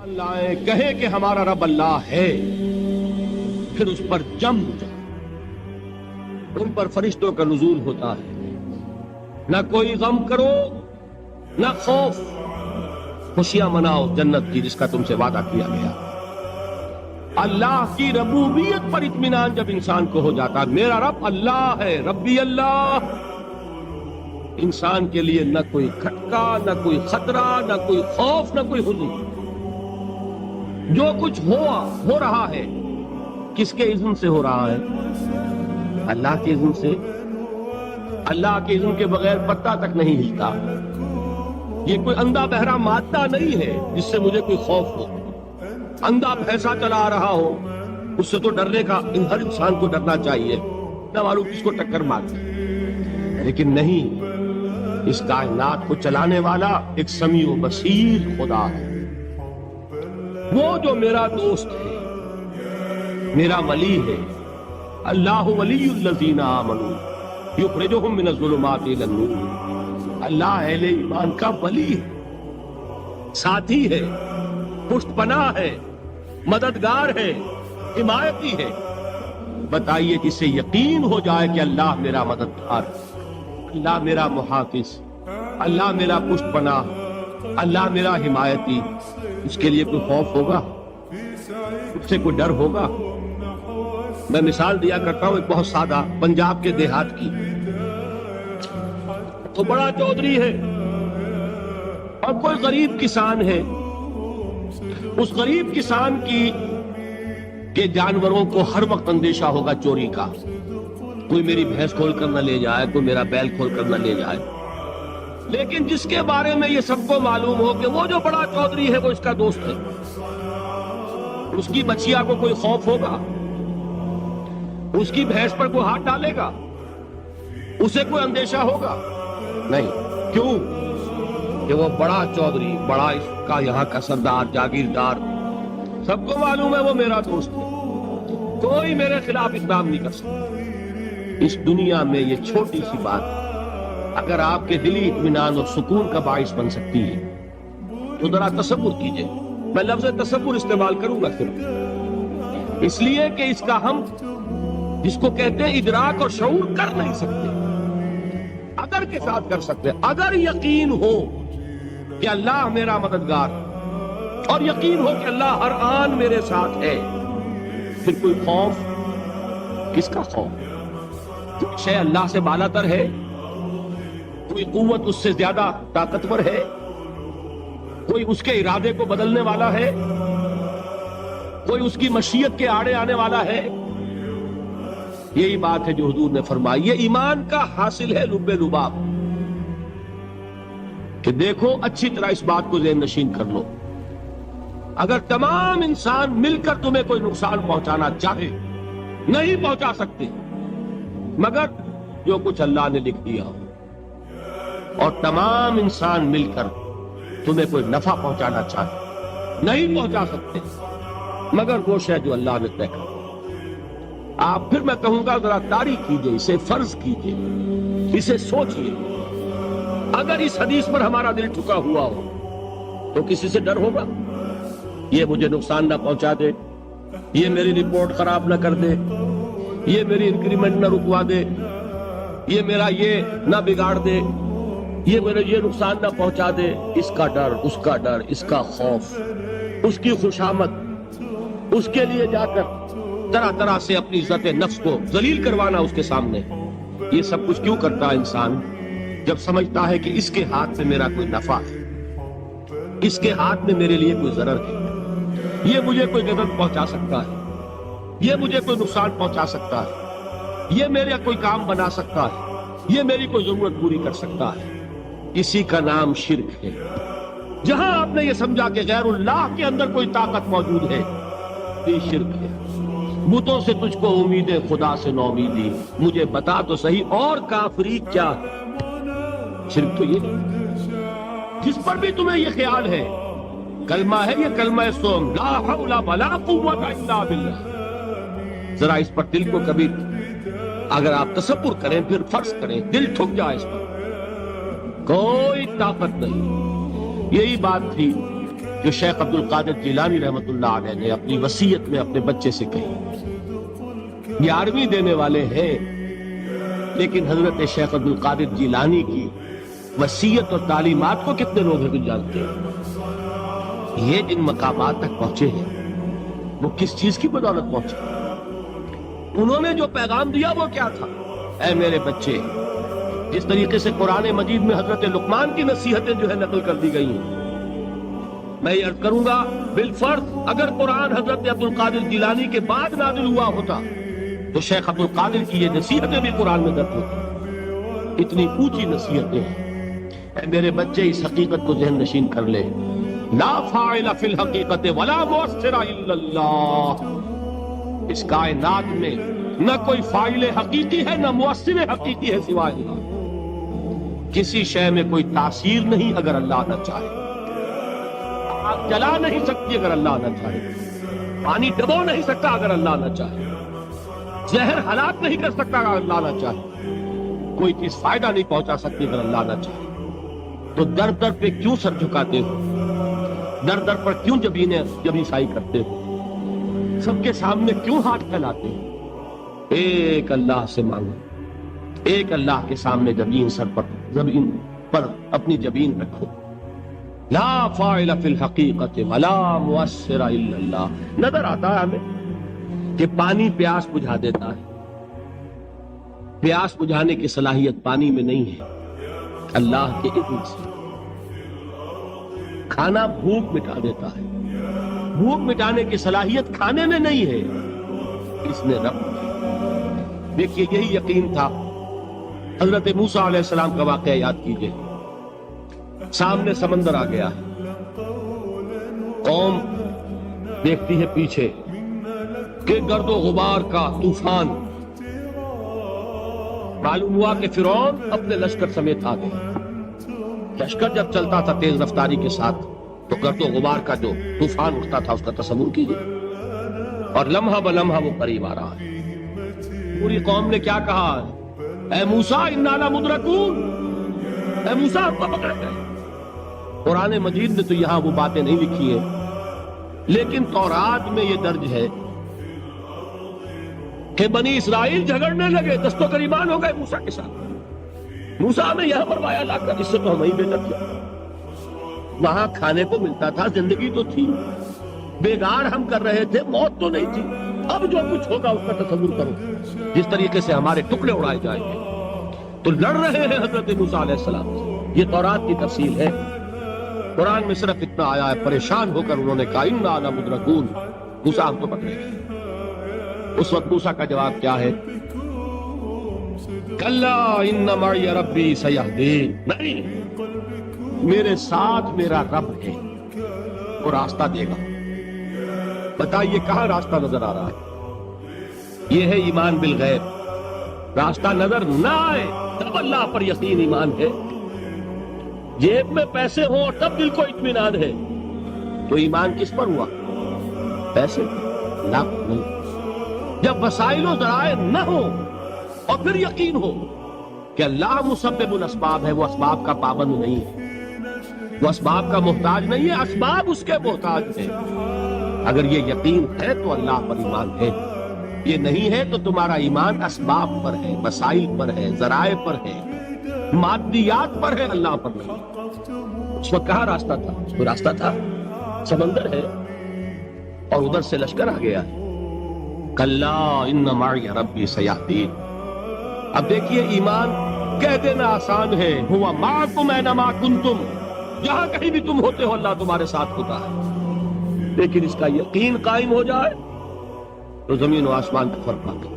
لائیں کہے کہ ہمارا رب اللہ ہے، پھر اس پر جم ہو جائے۔ ان پر فرشتوں کا نزول ہوتا ہے، نہ کوئی غم کرو نہ خوف، خوشیاں مناؤ جنت کی جس کا تم سے وعدہ کیا گیا۔ اللہ کی ربوبیت پر اطمینان جب انسان کو ہو جاتا ہے، میرا رب اللہ ہے، ربی اللہ، انسان کے لیے نہ کوئی کھٹکا، نہ کوئی خطرہ، نہ کوئی خوف، نہ کوئی حزن۔ جو کچھ ہو رہا ہے کس کے اذن سے ہو رہا ہے؟ اللہ کے اذن سے۔ اللہ کے اذن کے بغیر پتہ تک نہیں ہلتا۔ یہ کوئی اندھا بہرا مادہ نہیں ہے جس سے مجھے کوئی خوف ہو۔ اندھا بھینسا چلا رہا ہو اس سے تو ڈرنے کا ہر انسان کو ڈرنا چاہیے، نہ معلوم کس کو ٹکر مارتی، لیکن نہیں، اس کائنات کو چلانے والا ایک سمیع و بصیر خدا ہے۔ وہ جو میرا دوست ہے، میرا ولی ہے۔ اللہ ولی الذین آمنوا یخرجہم من الظلمات الی النور۔ اللہ اہل ایمان کا ولی ہے، ساتھی ہے، پشت پناہ ہے، مددگار ہے، حمایتی ہے۔ بتائیے جسے یقین ہو جائے کہ اللہ میرا مددگار، اللہ میرا محافظ، اللہ میرا پشت پناہ، اللہ میرا حمایتی، اس کے لیے کوئی خوف ہوگا؟ اس سے کوئی ڈر ہوگا؟ میں مثال دیا کرتا ہوں ایک بہت سادہ، پنجاب کے دیہات کی۔ تو بڑا چودھری ہے اور کوئی غریب کسان ہے۔ اس غریب کسان کے جانوروں کو ہر وقت اندیشہ ہوگا چوری کا، کوئی میری بھینس کھول کر نہ لے جائے، کوئی میرا بیل کھول کر نہ لے جائے۔ لیکن جس کے بارے میں یہ سب کو معلوم ہو کہ وہ جو بڑا چودھری ہے وہ اس کا دوست ہے، اس کی بچیا کو کوئی خوف ہوگا؟ اس کی بھینس پر کوئی ہاتھ ڈالے گا؟ اسے کوئی اندیشہ ہوگا؟ نہیں۔ کیوں؟ کہ وہ بڑا چودھری، بڑا اس کا یہاں کا سردار، جاگیردار، سب کو معلوم ہے وہ میرا دوست ہے، کوئی میرے خلاف اقدام نہیں کر سکتا۔ اس دنیا میں یہ چھوٹی سی بات اگر آپ کے دلی اطمینان اور سکون کا باعث بن سکتی ہے تو ذرا تصور کیجئے۔ میں لفظ تصور استعمال کروں گا صرف اس لیے کہ اس کا ہم جس کو کہتے ہیں ادراک اور شعور کر نہیں سکتے، اگر کے ساتھ کر سکتے۔ اگر یقین ہو کہ اللہ میرا مددگار اور یقین ہو کہ اللہ ہر آن میرے ساتھ ہے، پھر کوئی خوف؟ کس کا خوف؟ کوئی شے اللہ سے بالا تر ہے؟ کوئی قوت اس سے زیادہ طاقتور ہے؟ کوئی اس کے ارادے کو بدلنے والا ہے؟ کوئی اس کی مشیت کے آڑے آنے والا ہے؟ یہی بات ہے جو حضور نے فرمائی۔ یہ ایمان کا حاصل ہے لب لباب، کہ دیکھو اچھی طرح اس بات کو ذہن نشین کر لو، اگر تمام انسان مل کر تمہیں کوئی نقصان پہنچانا چاہے نہیں پہنچا سکتے، مگر جو کچھ اللہ نے لکھ دیا ہو، اور تمام انسان مل کر تمہیں کوئی نفع پہنچانا چاہے نہیں پہنچا سکتے، مگر وہ شے جو اللہ نے طے کر۔ آپ پھر میں کہوں گا ذرا طاری کیجئے، اسے فرض کیجئے، اسے سوچئے۔ اگر اس حدیث پر ہمارا دل ٹھکا ہوا ہو تو کسی سے ڈر ہوگا؟ یہ مجھے نقصان نہ پہنچا دے، یہ میری رپورٹ خراب نہ کر دے، یہ میری انکریمنٹ نہ رکوا دے، یہ میرا یہ نہ بگاڑ دے، یہ میرے یہ نقصان نہ پہنچا دے۔ اس کا ڈر، اس کا ڈر، اس کا خوف، اس کی خوشامد، اس کے لیے جا کر طرح طرح سے اپنی عزت نفس کو ذلیل کروانا اس کے سامنے۔ یہ سب کچھ کیوں کرتا ہے انسان؟ جب سمجھتا ہے کہ اس کے ہاتھ میں میرا کوئی نفع ہے، اس کے ہاتھ میں میرے لیے کوئی ضرر ہے، یہ مجھے کوئی غضب پہنچا سکتا ہے، یہ مجھے کوئی نقصان پہنچا سکتا ہے، یہ میرا کوئی کام بنا سکتا ہے، یہ میری کوئی ضرورت پوری کر سکتا ہے۔ اسی کا نام شرک ہے۔ جہاں آپ نے یہ سمجھا کہ غیر اللہ کے اندر کوئی طاقت موجود ہے، یہ شرک ہے۔ بتوں سے تجھ کو امید ہے، خدا سے نومیدی، مجھے بتا تو صحیح اور کافری کیا ہے؟ شرک تو یہ جس پر بھی تمہیں یہ خیال ہے، کلمہ ہے یہ کلمہ سوم، لا حول ولا قوت الا باللہ۔ ذرا اس پر دل کو کبھی اگر آپ تصور کریں، پھر فرض کریں، دل ٹھک جائے اس پر، کوئی طاقت نہیں۔ یہی بات تھی جو شیخ عبد القادر جیلانی رحمۃ اللہ علیہ نے اپنی وصیت میں اپنے بچے سے کہی. 11ویں دینے والے ہیں، لیکن حضرت شیخ عبد القادر جیلانی کی وصیت اور تعلیمات کو کتنے لوگ ہیں کچھ جانتے ہیں؟ یہ جن مقامات تک پہنچے ہیں وہ کس چیز کی بدولت پہنچے؟ انہوں نے جو پیغام دیا وہ کیا تھا؟ اے میرے بچے، جس طریقے سے قرآن مجید میں حضرت لقمان کی نصیحتیں جو ہے نقل کر دی گئی ہیں، میں یہ عرض کروں گا بالفرض اگر قرآن حضرت عبد القادر جیلانی کے بعد نازل ہوا ہوتا تو شیخ عبد القادر کی یہ نصیحتیں بھی قرآن میں درج ہوتی. اتنی اونچی نصیحتیں ہیں. اے میرے بچے، اس حقیقت کو ذہن نشین کر لے، لا فاعل فی الحقیقت ولا مؤثر الا اللہ. اس کائنات میں نہ کوئی فاعل حقیقی ہے نہ مؤثر حقیقی ہے سوائے اللہ. کسی شے میں کوئی تاثیر نہیں اگر اللہ نہ چاہے. آگ جلا نہیں سکتی اگر اللہ نہ چاہے. پانی ڈبو نہیں سکتا اگر اللہ نہ چاہے. زہر ہلاک نہیں کر سکتا اگر اللہ نہ چاہے. کوئی چیز فائدہ نہیں پہنچا سکتی اگر اللہ نہ چاہے. تو در در پہ کیوں سر جھکاتے ہو؟ در در پر کیوں جبیں سائی کرتے ہو؟ سب کے سامنے کیوں ہاتھ پھیلاتے ہو؟ ایک اللہ سے مانگو. ایک اللہ کے سامنے زمین پر اپنی جبین رکھو. لا فاعل فی الحقیقت ولا مؤثر الا اللہ. نظر آتا ہے ہمیں کہ پانی پیاس بجھا دیتا ہے. پیاس بجھانے کی صلاحیت پانی میں نہیں ہے، اللہ کے اذن سے. کھانا بھوک مٹا دیتا ہے، بھوک مٹانے کی صلاحیت کھانے میں نہیں ہے، اس نے رب. دیکھیے یہی یقین تھا. حضرت موسیٰ علیہ السلام کا واقعہ یاد کیجئے. سامنے سمندر آ گیا، قوم دیکھتی ہے پیچھے کہ گرد و غبار کا طوفان. معلوم ہوا کہ فرعون اپنے لشکر سمیت آ گئے. لشکر جب چلتا تھا تیز رفتاری کے ساتھ تو گرد و غبار کا جو طوفان اٹھتا تھا اس کا تصور کیجئے. اور لمحہ بلمحہ وہ قریب آ رہا ہے. پوری قوم نے کیا کہا؟ اے موسیٰ انا لمدرکون، اے موسیٰ ہم کو پکڑ گئے. قرآن مجید نے تو یہاں وہ باتیں نہیں لکھی ہیں، لیکن تورات میں یہ درج ہے کہ بنی اسرائیل جھگڑنے لگے، دست و گریبان ہو گئے موسیٰ کے ساتھ. موسیٰ نے یہاں مروایا لا کر، اس سے تو ہم ہی بہتر تھے. وہاں کھانے کو ملتا تھا، زندگی تو تھی، بیگار ہم کر رہے تھے، موت تو نہیں تھی. اب جو کچھ ہوگا اس کا تصور کرو، جس طریقے سے ہمارے ٹکڑے اڑائے جائیں گے. تو لڑ رہے ہیں حضرت موسیٰ علیہ السلام سے. یہ تورات کی تفصیل ہے. قرآن میں صرف اتنا آیا ہے، پریشان ہو کر انہوں نے کہا انا لمدرکون، موسیٰ ہم تو پکڑے گئے. اس وقت موسیٰ کا جواب کیا ہے؟ کلا ان معی ربی سیہدین. نہیں، میرے ساتھ میرا رب ہے، وہ راستہ دے گا. بتائیے کہاں راستہ نظر آ رہا ہے؟ یہ ہے ایمان بالغیب. راستہ نظر نہ آئے تب اللہ پر یقین ایمان ہے. جیب میں پیسے ہوں اور تب دل کو اطمینان ہے تو ایمان کس پر ہوا؟ پیسے نہ نہیں. جب وسائل و ذرائع نہ ہو اور پھر یقین ہو کہ اللہ مسبب الاسباب ہے، وہ اسباب کا پابند نہیں ہے، وہ اسباب کا محتاج نہیں ہے، اسباب اس کے محتاج ہیں. اگر یہ یقین ہے تو اللہ پر ایمان ہے. یہ نہیں ہے تو تمہارا ایمان اسباب پر ہے، وسائل پر ہے، ذرائع پر ہے، مادیات پر ہے، اللہ پر نہیں. اس وقت کہاں راستہ تھا؟ کوئی راستہ تھا؟ سمندر ہے اور ادھر سے لشکر آ گیا ہے. کلا ان معی ربی سیہدین. اب دیکھیے ایمان کہہ دینا آسان ہے، ہوا معکم اینما کنتم، جہاں کہیں بھی تم ہوتے ہو اللہ تمہارے ساتھ ہوتا ہے. لیکن اس کا یقین قائم ہو جائے تو زمین و آسمان کا فرق آ گیا.